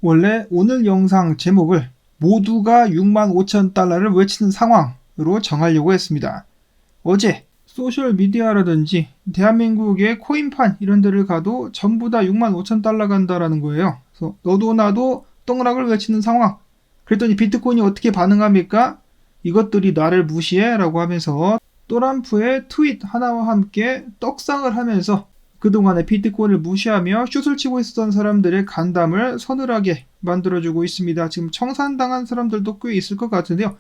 원래 오늘 영상 제목을 모두가 65,000달러를 외치는 상황으로 정하려고 했습니다. 어제 소셜미디어라든지 대한민국의 코인판 이런 데를 가도 전부 다 65,000달러 간다라는 거예요. 그래서 너도 나도 똥락을 외치는 상황. 그랬더니 비트코인이 어떻게 반응합니까? 이것들이 나를 무시해 라고 하면서 또람프의 트윗 하나와 함께 떡상을 하면서 그동안에 비트코인을 무시하며 슛을 치고 있었던 사람들의 간담을 서늘하게 만들어주고 있습니다. 지금 청산당한 사람들도 꽤 있을 것 같은데요.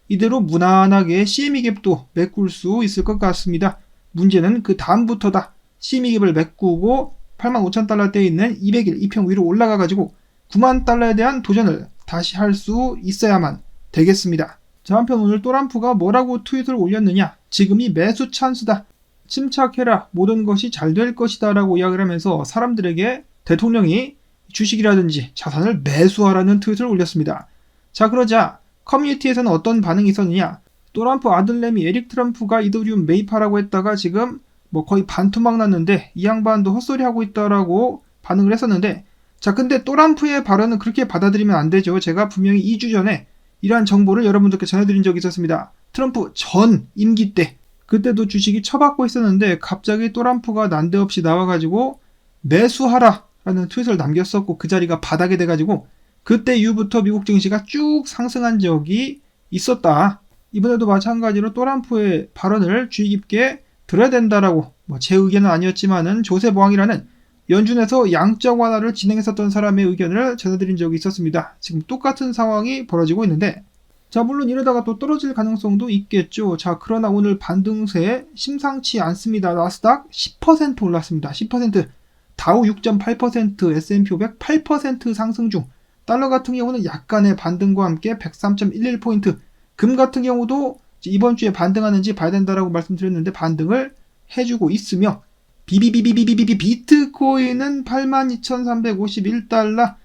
이대로 무난하게 CME 갭도 메꿀 수 있을 것 같습니다. 문제는 그 다음부터다. CME 갭을 메꾸고 85,000달러대에 있는 200일 이평 위로 올라가가지고 90,000달러에 대한 도전을 다시 할 수 있어야만 되겠습니다. 자, 한편 오늘 또람프가 뭐라고 트윗을 올렸느냐. 지금이 매수 찬스다. 침착해라. 모든 것이 잘 될 것이다 라고 이야기를 하면서 사람들에게 대통령이 주식이라든지 자산을 매수하라는 트윗을 올렸습니다. 자, 그러자 커뮤니티에서는 어떤 반응이 있었느냐. 또람프 아들내미 에릭 트럼프가 이더리움 매입하라고 했다가 지금 거의 반토막 났는데 이 양반도 헛소리하고 있다라고 반응을 했었는데, 자, 근데 또람프의 발언은 그렇게 받아들이면 안 되죠. 제가 분명히 2주 전에 이러한 정보를 여러분들께 전해드린 적이 있었습니다. 트럼프 전 임기 때 그때도 주식이 처박고 있었는데 갑자기 또람프가 난데없이 나와가지고 매수하라 라는 트윗을 남겼었고 그 자리가 바닥이 돼가지고 그때 이후부터 미국 증시가 쭉 상승한 적이 있었다. 이번에도 마찬가지로 또람프의 발언을 주의 깊게 들어야 된다라고, 제 의견은 아니었지만은 조셉 왕이라는 연준에서 양적 완화를 진행했었던 사람의 의견을 전해드린 적이 있었습니다. 지금 똑같은 상황이 벌어지고 있는데, 자, 물론 이러다가 또 떨어질 가능성도 있겠죠. 자, 그러나 오늘 반등세 심상치 않습니다. 나스닥 10% 올랐습니다. 10%. 다우 6.8%, S&P 500 8% 상승 중. 달러 같은 경우는 약간의 반등과 함께 103.11포인트. 금 같은 경우도 이번 주에 반등하는지 봐야 된다라고 말씀드렸는데 반등을 해주고 있으며, 비트코인은 82,351달러,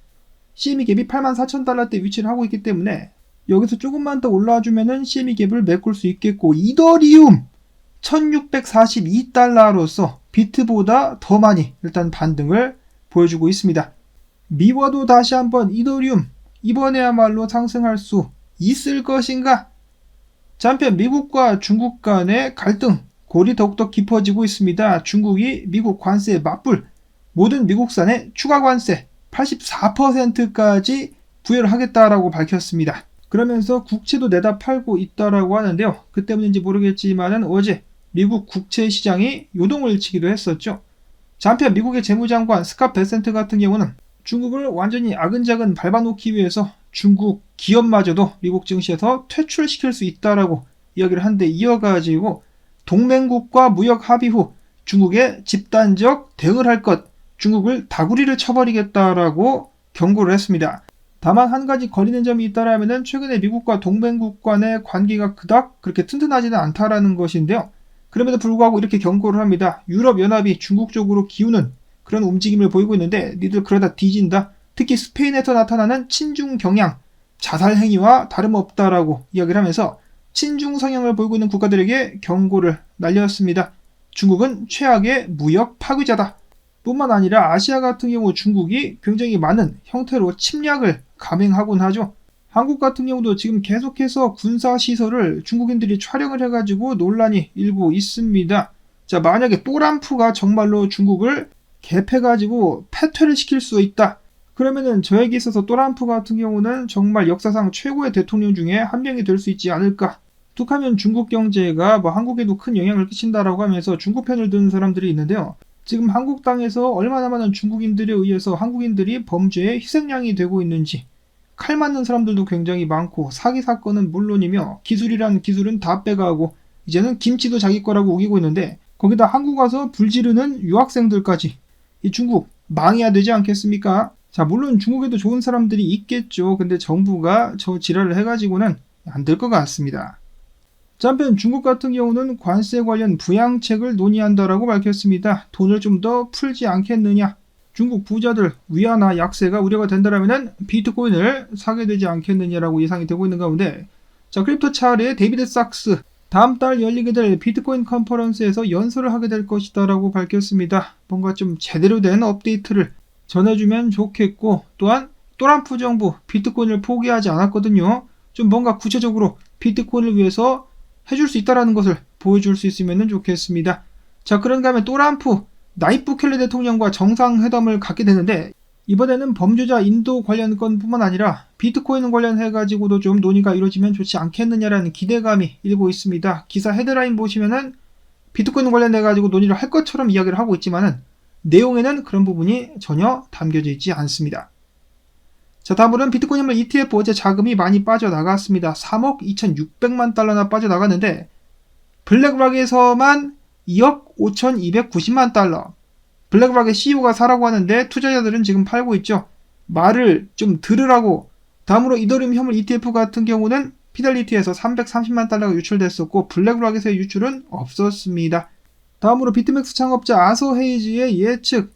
CME 갭이 84,000달러대 위치를 하고 있기 때문에 여기서 조금만 더 올라와주면은 CME 갭을 메꿀 수 있겠고, 이더리움 1,642달러로서 비트보다 더 많이 일단 반등을 보여주고 있습니다. 미화도 다시 한번 이더리움 이번에야말로 상승할 수 있을 것인가? 자, 한편 미국과 중국 간의 갈등 골이 더욱더 깊어지고 있습니다. 중국이 미국 관세에 맞불, 모든 미국산에 추가 관세 84%까지 부여를 하겠다라고 밝혔습니다. 그러면서 국채도 내다 팔고 있다라고 하는데요. 그 때문인지 모르겠지만은 어제 미국 국채 시장이 요동을 치기도 했었죠. 자, 한편 미국의 재무장관 스캇 베센트 같은 경우는 중국을 완전히 아근자근 밟아놓기 위해서 중국 기업마저도 미국 증시에서 퇴출시킬 수 있다라고 이야기를 한데 이어가지고 동맹국과 무역 합의 후 중국에 집단적 대응을 할 것, 중국을 다구리를 쳐버리겠다라고 경고를 했습니다. 다만 한 가지 걸리는 점이 있다라면은 최근에 미국과 동맹국 간의 관계가 그닥 그렇게 튼튼하지는 않다라는 것인데요. 그럼에도 불구하고 이렇게 경고를 합니다. 유럽연합이 중국 쪽으로 기우는 그런 움직임을 보이고 있는데 니들 그러다 뒤진다. 특히 스페인에서 나타나는 친중 경향, 자살 행위와 다름없다라고 이야기를 하면서 친중 성향을 보이고 있는 국가들에게 경고를 날렸습니다. 중국은 최악의 무역 파괴자다. 뿐만 아니라 아시아 같은 경우 중국이 굉장히 많은 형태로 침략을 감행하곤 하죠. 한국 같은 경우도 지금 계속해서 군사시설을 중국인들이 촬영을 해가지고 논란이 일고 있습니다. 자, 만약에 또람프가 정말로 중국을 개패가지고 패퇴를 시킬 수 있다. 그러면은 저에게 있어서 또람프 같은 경우는 정말 역사상 최고의 대통령 중에 한 명이 될 수 있지 않을까. 툭하면 중국 경제가 한국에도 큰 영향을 끼친다라고 하면서 중국 편을 드는 사람들이 있는데요. 지금 한국 땅에서 얼마나 많은 중국인들에 의해서 한국인들이 범죄의 희생양이 되고 있는지, 칼 맞는 사람들도 굉장히 많고 사기 사건은 물론이며 기술이란 기술은 다 빼가고 이제는 김치도 자기 거라고 우기고 있는데 거기다 한국 와서 불지르는 유학생들까지, 이 중국 망해야 되지 않겠습니까? 자, 물론 중국에도 좋은 사람들이 있겠죠. 근데 정부가 저 지랄을 해가지고는 안 될 것 같습니다. 자, 한편 중국 같은 경우는 관세 관련 부양책을 논의한다라고 밝혔습니다. 돈을 좀 더 풀지 않겠느냐. 중국 부자들 위안화 약세가 우려가 된다라면 비트코인을 사게 되지 않겠느냐라고 예상이 되고 있는 가운데, 자, 크립토 차트의 데이비드 sak스 다음 달 열리게 될 비트코인 컨퍼런스에서 연설을 하게 될 것이다 라고 밝혔습니다. 뭔가 좀 제대로 된 업데이트를 전해주면 좋겠고, 또한 또람프 정부 비트코인을 포기하지 않았거든요. 좀 뭔가 구체적으로 비트코인을 위해서 해줄 수 있다는 것을 보여줄 수 있으면 좋겠습니다. 자, 그런가 하면 또람프 나이프 부켈레 대통령과 정상회담을 갖게 되는데, 이번에는 범죄자 인도 관련 건뿐만 아니라 비트코인 관련해가지고도 좀 논의가 이루어지면 좋지 않겠느냐라는 기대감이 일고 있습니다. 기사 헤드라인 보시면은 비트코인 관련해가지고 논의를 할 것처럼 이야기를 하고 있지만은 내용에는 그런 부분이 전혀 담겨져 있지 않습니다. 자, 다음으로는 비트코인 현물 ETF 어제 자금이 많이 빠져나갔습니다. 3억 2,600만 달러나 빠져나갔는데 블랙락에서만 2억 5,290만 달러. 블랙락의 CEO가 사라고 하는데 투자자들은 지금 팔고 있죠. 말을 좀 들으라고. 다음으로 이더리움 현물 ETF 같은 경우는 피델리티에서 330만 달러가 유출됐었고 블랙락에서의 유출은 없었습니다. 다음으로 비트맥스 창업자 아서 헤이즈의 예측.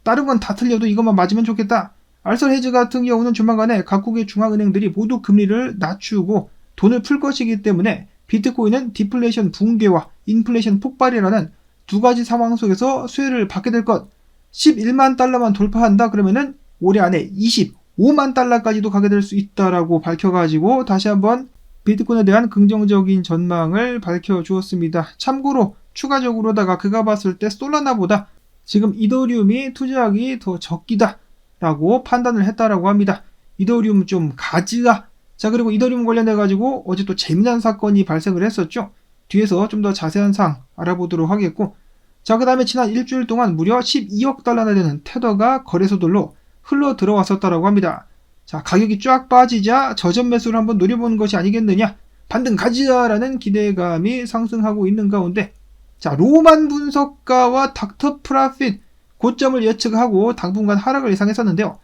다른 건 다 틀려도 이것만 맞으면 좋겠다. 아서 헤이즈 같은 경우는 조만간에 각국의 중앙은행들이 모두 금리를 낮추고 돈을 풀 것이기 때문에 비트코인은 디플레이션 붕괴와 인플레이션 폭발이라는 두 가지 상황 속에서 수혜를 받게 될 것. 11만 달러만 돌파한다 그러면은 올해 안에 25만 달러까지도 가게 될 수 있다라고 밝혀가지고 다시 한번 비트코인에 대한 긍정적인 전망을 밝혀주었습니다. 참고로 추가적으로다가 그가 봤을 때 솔라나보다 지금 이더리움이 투자하기 더 적기다 라고 판단을 했다라고 합니다. 이더리움 좀 가지가. 자, 그리고 이더리움 관련해가지고 어제 또 재미난 사건이 발생을 했었죠. 뒤에서 좀 더 자세한 사항 알아보도록 하겠고, 자, 그 다음에 지난 일주일 동안 무려 12억 달러나 되는 테더가 거래소들로 흘러 들어왔었다라고 합니다. 자, 가격이 쫙 빠지자 저점 매수를 한번 노려보는 것이 아니겠느냐, 반등 가지야라는 기대감이 상승하고 있는 가운데, 자, 로만 분석가와 닥터 프라핏 고점을 예측하고 당분간 하락을 예상했었는데요.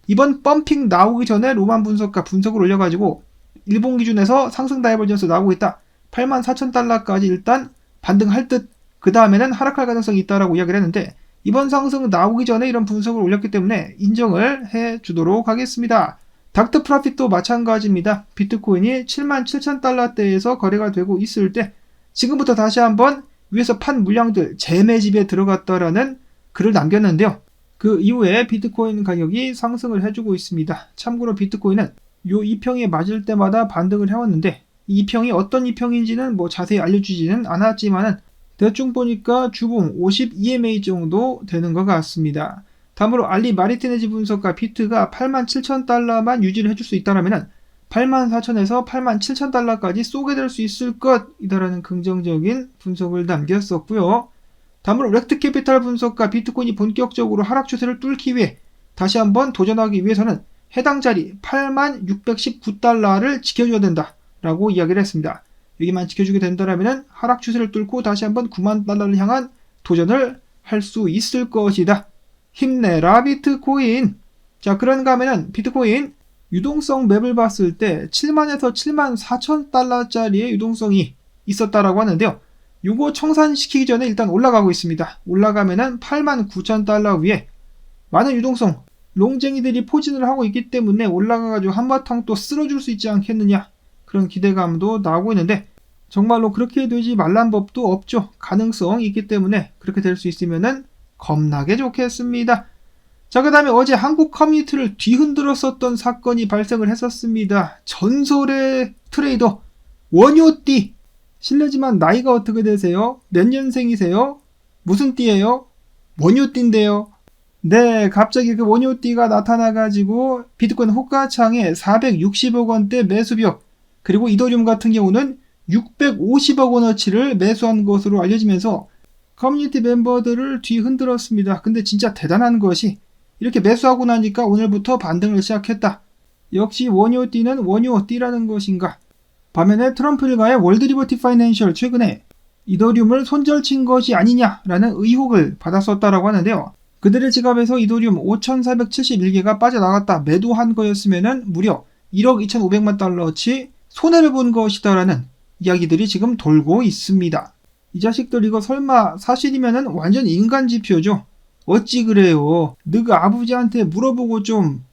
이번 펌핑 나오기 전에 로만 분석가 분석을 올려가지고 일본 기준에서 상승 다이버전스 나오고 있다. 84,000달러까지 일단 반등할 듯, 그 다음에는 하락할 가능성이 있다라고 이야기를 했는데, 이번 상승 나오기 전에 이런 분석을 올렸기 때문에 인정을 해주도록 하겠습니다. 닥터 프라핏도 마찬가지입니다. 비트코인이 77,000달러대에서 거래가 되고 있을 때 지금부터 다시 한번 위에서 판 물량들 재매집에 들어갔다라는 글을 남겼는데요. 그 이후에 비트코인 가격이 상승을 해주고 있습니다. 참고로 비트코인은 요 이평에 맞을 때마다 반등을 해왔는데, 이 이평이 어떤 이평인지는 뭐 자세히 알려주지는 않았지만은 대충 보니까 주봉 50EMA 정도 되는 것 같습니다. 다음으로 알리 마리티네지 분석가 비트가 87,000달러만 유지를 해줄 수 있다라면은 84,000에서 87,000달러까지 쏘게 될 수 있을 것이다라는 긍정적인 분석을 남겼었고요. 다음으로 렉트 캐피탈 분석가 비트코인이 본격적으로 하락 추세를 뚫기 위해 다시 한번 도전하기 위해서는 해당 자리 86,119달러를 지켜줘야 된다 라고 이야기를 했습니다. 여기만 지켜주게 된다면 하락 추세를 뚫고 다시 한번 9만 달러를 향한 도전을 할 수 있을 것이다. 힘내라 비트코인. 자, 그런가 하면은 비트코인 유동성 맵을 봤을 때 7만에서 7만 4천 달러짜리의 유동성이 있었다라고 하는데요. 요거 청산시키기 전에 일단 올라가고 있습니다. 올라가면은 8만 9천 달러 위에 많은 유동성 롱쟁이들이 포진을 하고 있기 때문에 올라가가지고 한바탕 또 쓸어줄 수 있지 않겠느냐, 그런 기대감도 나오고 있는데, 정말로 그렇게 되지 말란 법도 없죠. 가능성이 있기 때문에 그렇게 될 수 있으면은 겁나게 좋겠습니다. 자, 그 다음에 어제 한국 커뮤니티를 뒤흔들었었던 사건이 발생을 했었습니다. 전설의 트레이더 원효띠. 실례지만 나이가 어떻게 되세요? 몇 년생이세요? 무슨 띠예요? 원효띠인데요. 네, 갑자기 그 원효띠가 나타나가지고 비트코인 호가창에 460억 원대 매수벽, 그리고 이더리움 같은 경우는 650억 원어치를 매수한 것으로 알려지면서 커뮤니티 멤버들을 뒤흔들었습니다. 근데 진짜 대단한 것이 이렇게 매수하고 나니까 오늘부터 반등을 시작했다. 역시 원효띠는 원효띠라는 것인가. 반면에 트럼프 일가의 월드 리버티 파이낸셜 최근에 이더리움을 손절친 것이 아니냐라는 의혹을 받았었다라고 하는데요. 그들의 지갑에서 이더리움 5,471개가 빠져나갔다 매도한 거였으면은 무려 1억 2,500만 달러어치 손해를 본 것이다라는 이야기들이 지금 돌고 있습니다. 이 자식들 이거 설마 사실이면은 완전 인간 지표죠. 어찌 그래요. 너가 아버지한테 물어보고 좀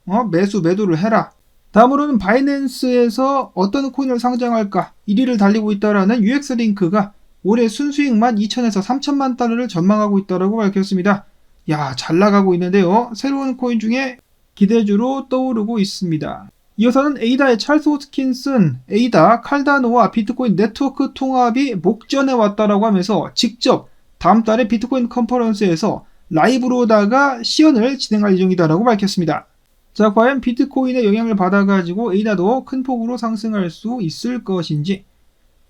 매도를 해라. 다음으로는 바이낸스에서 어떤 코인을 상장할까 1위를 달리고 있다라는 UX링크가 올해 순수익만 2천에서 3천만 달러를 전망하고 있다라고 밝혔습니다. 야, 잘 나가고 있는데요. 새로운 코인 중에 기대주로 떠오르고 있습니다. 이어서는 에이다의 찰스 호스킨슨, 에이다, 칼다노와 비트코인 네트워크 통합이 목전에 왔다라고 하면서 직접 다음 달에 비트코인 컨퍼런스에서 라이브로다가 시연을 진행할 예정이다라고 밝혔습니다. 자, 과연 비트코인의 영향을 받아가지고 에이다도 큰 폭으로 상승할 수 있을 것인지.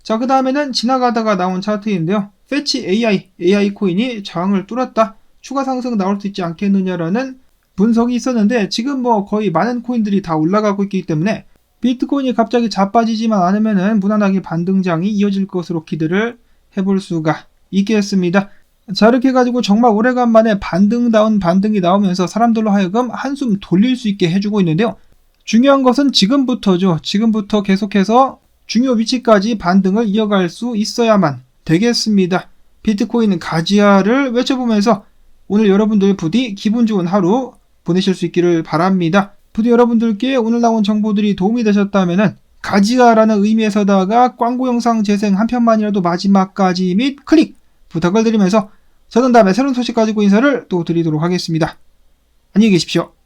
자, 그 다음에는 지나가다가 나온 차트인데요. 패치 AI 코인이 저항을 뚫었다. 추가 상승 나올 수 있지 않겠느냐라는 분석이 있었는데 지금 거의 많은 코인들이 다 올라가고 있기 때문에 비트코인이 갑자기 자빠지지만 않으면은 무난하게 반등장이 이어질 것으로 기대를 해볼 수가 있겠습니다. 자, 이렇게 해가지고 정말 오래간만에 반등다운 반등이 나오면서 사람들로 하여금 한숨 돌릴 수 있게 해주고 있는데요. 중요한 것은 지금부터죠. 지금부터 계속해서 중요 위치까지 반등을 이어갈 수 있어야만 되겠습니다. 비트코인 가지야를 외쳐보면서 오늘 여러분들 부디 기분 좋은 하루 보내실 수 있기를 바랍니다. 부디 여러분들께 오늘 나온 정보들이 도움이 되셨다면 가지야라는 의미에서다가 광고 영상 재생 한 편만이라도 마지막까지 및 클릭 부탁을 드리면서 저는 다음에 새로운 소식 가지고 인사를 또 드리도록 하겠습니다. 안녕히 계십시오.